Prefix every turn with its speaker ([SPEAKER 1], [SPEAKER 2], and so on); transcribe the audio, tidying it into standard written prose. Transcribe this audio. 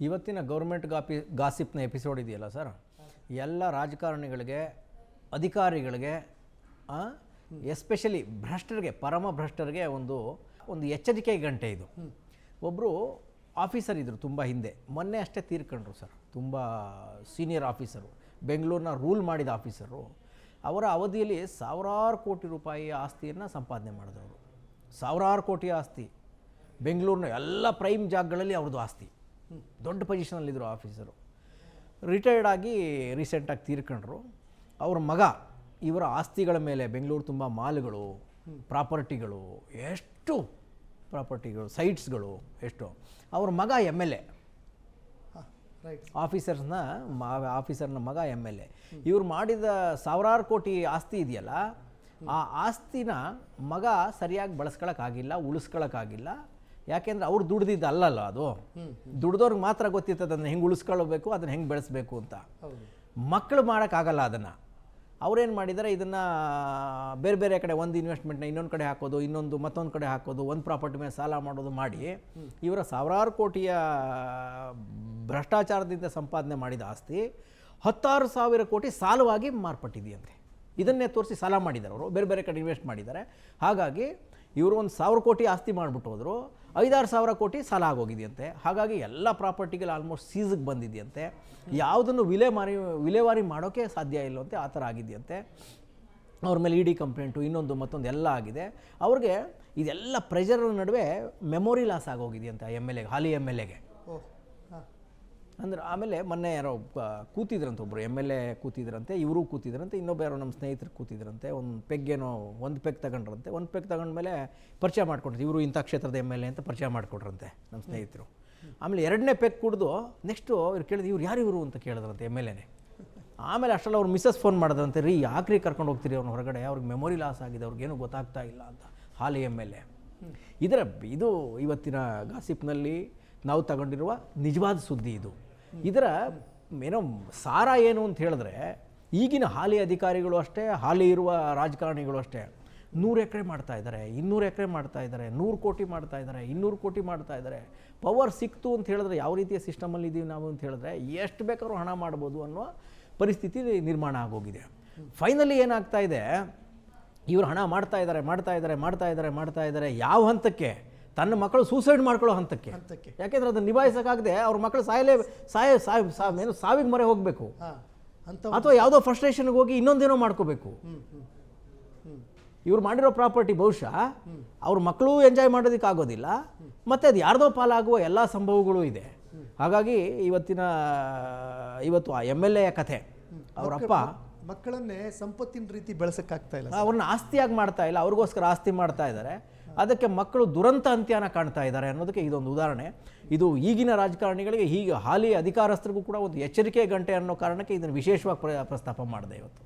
[SPEAKER 1] ಇವತ್ತಿನ government ಗಾಸಿಪ್ನ episode ಇದೆಯಲ್ಲ sir, ಎಲ್ಲ ರಾಜಕಾರಣಿಗಳಿಗೆ, ಅಧಿಕಾರಿಗಳಿಗೆ, ಎಸ್ಪೆಷಲಿ ಭ್ರಷ್ಟರಿಗೆ, ಪರಮ ಭ್ರಷ್ಟರಿಗೆ ಒಂದು ಎಚ್ಚರಿಕೆ ಗಂಟೆ ಇದು. ಒಬ್ಬರು ಆಫೀಸರ್ ಇದ್ದರು ತುಂಬ ಹಿಂದೆ, ಮೊನ್ನೆ ಅಷ್ಟೇ ತೀರ್ಕೊಂಡ್ರು ಸರ್. ತುಂಬ ಸೀನಿಯರ್ ಆಫೀಸರು, ಬೆಂಗಳೂರನ್ನ ರೂಲ್ ಮಾಡಿದ ಆಫೀಸರು. ಅವರ ಅವಧಿಯಲ್ಲಿ ಸಾವಿರಾರು ಕೋಟಿ ರೂಪಾಯಿ ಆಸ್ತಿಯನ್ನು ಸಂಪಾದನೆ ಮಾಡಿದವರು. ಸಾವಿರಾರು ಕೋಟಿ ಆಸ್ತಿ, ಬೆಂಗಳೂರಿನ ಎಲ್ಲ ಪ್ರೈಮ್ ಜಾಗಗಳಲ್ಲಿ ಅವ್ರದ್ದು ಆಸ್ತಿ. ದೊಡ್ಡ ಪೊಸಿಷನಲ್ಲಿದ್ದರು ಆಫೀಸರು. ರಿಟೈರ್ಡ್ ಆಗಿ ರೀಸೆಂಟಾಗಿ ತೀರ್ಕೊಂಡ್ರು. ಅವ್ರ ಮಗ ಇವರ ಆಸ್ತಿಗಳ ಮೇಲೆ ಬೆಂಗಳೂರು ತುಂಬ ಮಾಲ್ಗಳು, ಪ್ರಾಪರ್ಟಿಗಳು, ಎಷ್ಟು ಪ್ರಾಪರ್ಟಿಗಳು, ಸೈಟ್ಸ್ಗಳು ಎಷ್ಟು. ಅವ್ರ ಮಗ MLA, ಆಫೀಸರ್ನ ಮಗ MLA. ಇವ್ರು ಮಾಡಿದ ಸಾವಿರಾರು ಕೋಟಿ ಆಸ್ತಿ ಇದೆಯಲ್ಲ, ಆ ಆಸ್ತಿನ ಮಗ ಸರಿಯಾಗಿ ಬಳಸ್ಕೊಳಕ್ಕಾಗಿಲ್ಲ, ಉಳಿಸ್ಕೊಳಕ್ಕಾಗಿಲ್ಲ. ಯಾಕೆಂದರೆ ಅವ್ರು ದುಡ್ದಿದ್ದು ಅಲ್ಲಲ್ಲ, ಅದು ದುಡ್ದವ್ರಿಗೆ ಮಾತ್ರ ಗೊತ್ತಿರ್ತದೆ ಅದನ್ನು ಹೆಂಗೆ ಉಳಿಸ್ಕೊಳ್ಬೇಕು, ಅದನ್ನು ಹೆಂಗೆ ಬೆಳೆಸಬೇಕು ಅಂತ. ಮಕ್ಕಳು ಮಾಡೋಕ್ಕಾಗಲ್ಲ ಅದನ್ನು. ಅವ್ರೇನು ಮಾಡಿದ್ದಾರೆ, ಇದನ್ನು ಬೇರೆ ಬೇರೆ ಕಡೆ, ಒಂದು ಇನ್ವೆಸ್ಟ್ಮೆಂಟ್ನ ಇನ್ನೊಂದು ಕಡೆ ಹಾಕೋದು, ಮತ್ತೊಂದು ಕಡೆ ಹಾಕೋದು, ಒಂದು ಪ್ರಾಪರ್ಟಿ ಮೇಲೆ ಸಾಲ ಮಾಡೋದು ಮಾಡಿ ಇವರ ಸಾವಿರಾರು ಕೋಟಿಯ ಭ್ರಷ್ಟಾಚಾರದಿಂದ ಸಂಪಾದನೆ ಮಾಡಿದ ಆಸ್ತಿ 10,000 ಕೋಟಿ ಸಾಲವಾಗಿ ಮಾರ್ಪಟ್ಟಿದೆಯಂತೆ. ಇದನ್ನೇ ತೋರಿಸಿ ಸಾಲ ಮಾಡಿದ್ದಾರೆ ಅವರು, ಬೇರೆ ಬೇರೆ ಕಡೆ ಇನ್ವೆಸ್ಟ್ ಮಾಡಿದ್ದಾರೆ. ಹಾಗಾಗಿ ಇವರು 1,000 ಕೋಟಿ ಆಸ್ತಿ ಮಾಡಿಬಿಟ್ಟು ಹೋದರು, 5,000-6,000 ಕೋಟಿ ಸಾಲ ಆಗೋಗಿದೆಯಂತೆ. ಹಾಗಾಗಿ ಎಲ್ಲ ಪ್ರಾಪರ್ಟಿಗಳು ಆಲ್ಮೋಸ್ಟ್ ಸೀಸಿಗೆ ಬಂದಿದೆಯಂತೆ. ಯಾವುದನ್ನು ವಿಲೇವಾರಿ ಮಾಡೋಕ್ಕೆ ಸಾಧ್ಯ ಇಲ್ಲವಂತೆ, ಆ ಥರ ಆಗಿದೆಯಂತೆ. ಅವ್ರ ಮೇಲೆ ED ಕಂಪ್ಲೇಂಟು, ಮತ್ತೊಂದು ಎಲ್ಲ ಆಗಿದೆ. ಅವ್ರಿಗೆ ಇದೆಲ್ಲ ಪ್ರೆಷರ್ ನಡುವೆ ಮೆಮೊರಿ ಲಾಸ್ ಆಗೋಗಿದೆಯಂತೆ MLA, ಹಾಲಿ MLAಗೆ. ಅಂದರೆ ಆಮೇಲೆ ಮೊನ್ನೆ ಯಾರೋ ಕೂತಿದ್ರಂತೆ, ಒಬ್ಬರು MLA ಕೂತಿದ್ರಂತೆ, ಇವರು ಕೂತಿದ್ರಂತೆ, ಇನ್ನೊಬ್ಬ ಯಾರೋ ನಮ್ಮ ಸ್ನೇಹಿತರು ಕೂತಿದ್ರಂತೆ. ಒಂದು ಪೆಗ್ ತಗೊಂಡ್ರಂತೆ. ಒಂದು ಪೆಗ್ ತಗೊಂಡ್ಮೇಲೆ ಪರಿಚಯ ಮಾಡ್ಕೊಟ್ರು, ಇವರು ಇಂಥ ಕ್ಷೇತ್ರದ MLA ಅಂತ ಪರಿಚಯ ಮಾಡಿಕೊಟ್ರಂತೆ ನಮ್ಮ ಸ್ನೇಹಿತರು. ಆಮೇಲೆ 2ನೇ ಪೆಗ್ ಕುಡಿದು ನೆಕ್ಸ್ಟು ಇವ್ರು ಕೇಳಿದ್ರು, ಇವ್ರು ಯಾರು ಇವರು ಅಂತ ಕೇಳಿದ್ರಂತೆ MLAನೇ. ಆಮೇಲೆ ಅಷ್ಟೆಲ್ಲ ಅವ್ರು ಮಿಸ್ಸಸ್ ಫೋನ್ ಮಾಡಿದ್ರಂತೆ, ರೀ ಯಾಕ್ರಿ ಕರ್ಕೊಂಡು ಹೋಗ್ತೀರಿ ಅವ್ರನ್ನ ಹೊರಗಡೆ, ಅವ್ರಿಗೆ ಮೆಮೊರಿ ಲಾಸ್ ಆಗಿದೆ, ಅವ್ರಿಗೇನು ಗೊತ್ತಾಗ್ತಾ ಇಲ್ಲ ಅಂತ, ಹಾಲಿ MLA. ಇದು ಇವತ್ತಿನ ಗಾಸಿಪ್ನಲ್ಲಿ ನಾವು ತಗೊಂಡಿರುವ ನಿಜವಾದ ಸುದ್ದಿ. ಇದರ ಏನೋ ಸಾರ ಏನು ಅಂತ ಹೇಳಿದ್ರೆ, ಈಗಿನ ಹಾಲಿ ಅಧಿಕಾರಿಗಳು ಅಷ್ಟೇ, ಹಾಲಿ ಇರುವ ರಾಜಕಾರಣಿಗಳು ಅಷ್ಟೇ 100 ಎಕರೆ ಮಾಡ್ತಾ ಇದ್ದಾರೆ, 200 ಎಕರೆ ಮಾಡ್ತಾ ಇದ್ದಾರೆ, 100 ಕೋಟಿ ಮಾಡ್ತಾ ಇದ್ದಾರೆ, 200 ಕೋಟಿ ಮಾಡ್ತಾ ಇದ್ದಾರೆ. ಪವರ್ ಸಿಕ್ತು ಅಂತ ಹೇಳಿದ್ರೆ, ಯಾವ ರೀತಿಯ ಸಿಸ್ಟಮಲ್ಲಿ ಇದ್ದೀವಿ ನಾವು ಅಂತ ಹೇಳಿದ್ರೆ, ಎಷ್ಟು ಬೇಕಾದ್ರೂ ಹಣ ಮಾಡ್ಬೋದು ಅನ್ನೋ ಪರಿಸ್ಥಿತಿ ನಿರ್ಮಾಣ ಆಗೋಗಿದೆ. ಫೈನಲಿ ಏನಾಗ್ತಾ ಇದೆ, ಇವರು ಹಣ ಮಾಡ್ತಾ ಇದ್ದಾರೆ. ಯಾವ ಹಂತಕ್ಕೆ? ತನ್ನ ಮಕ್ಕಳು ಸೂಸೈಡ್ ಮಾಡ್ಕೊಳ್ಳೋ ಹಂತಕ್ಕೆ. ಯಾಕೆಂದ್ರೆ ಅದನ್ನು ನಿಭಾಯಿಸೋಕ್ಕಾಗದೆ ಅವ್ರ ಮಕ್ಕಳು ಸಾವಿಗೆ ಮೊರೆ ಹೋಗಬೇಕು, ಅಥವಾ ಯಾವುದೋ ಫ್ರಸ್ಟ್ರೇಷನ್ಗೆ ಹೋಗಿ ಇನ್ನೊಂದೇನೋ ಮಾಡ್ಕೋಬೇಕು. ಇವ್ರು ಮಾಡಿರೋ ಪ್ರಾಪರ್ಟಿ ಬಹುಶಃ ಅವ್ರ ಮಕ್ಕಳು ಎಂಜಾಯ್ ಮಾಡೋದಕ್ಕಾಗೋದಿಲ್ಲ, ಮತ್ತು ಅದು ಯಾರ್ದೋ ಪಾಲಾಗುವ ಎಲ್ಲ ಸಂಭವಗಳು ಇದೆ. ಹಾಗಾಗಿ ಇವತ್ತು ಆ MLA ಕಥೆ, ಅವರಪ್ಪ
[SPEAKER 2] ಮಕ್ಕಳನ್ನೇ ಸಂಪತ್ತಿನ ರೀತಿ ಬೆಳೆಸೋಕ್ಕಾಗ್ತಾ ಇಲ್ಲ,
[SPEAKER 1] ಅವ್ರನ್ನ ಆಸ್ತಿಯಾಗಿ ಮಾಡ್ತಾ ಇಲ್ಲ, ಅವ್ರಿಗೋಸ್ಕರ ಆಸ್ತಿ ಮಾಡ್ತಾ ಇದ್ದಾರೆ. ಅದಕ್ಕೆ ಮಕ್ಕಳು ದುರಂತ ಅಂತ್ಯನ ಕಾಣ್ತಾ ಇದ್ದಾರೆ ಅನ್ನೋದಕ್ಕೆ ಇದೊಂದು ಉದಾಹರಣೆ. ಇದು ಈಗಿನ ರಾಜಕಾರಣಿಗಳಿಗೆ, ಹೀಗೆ ಹಾಲಿ ಅಧಿಕಾರಸ್ಥರಿಗೂ ಕೂಡ ಒಂದು ಎಚ್ಚರಿಕೆ ಗಂಟೆ ಅನ್ನೋ ಕಾರಣಕ್ಕೆ ಇದನ್ನು ವಿಶೇಷವಾಗಿ ಪ್ರಸ್ತಾಪ ಮಾಡಿದೆ ಇವತ್ತು.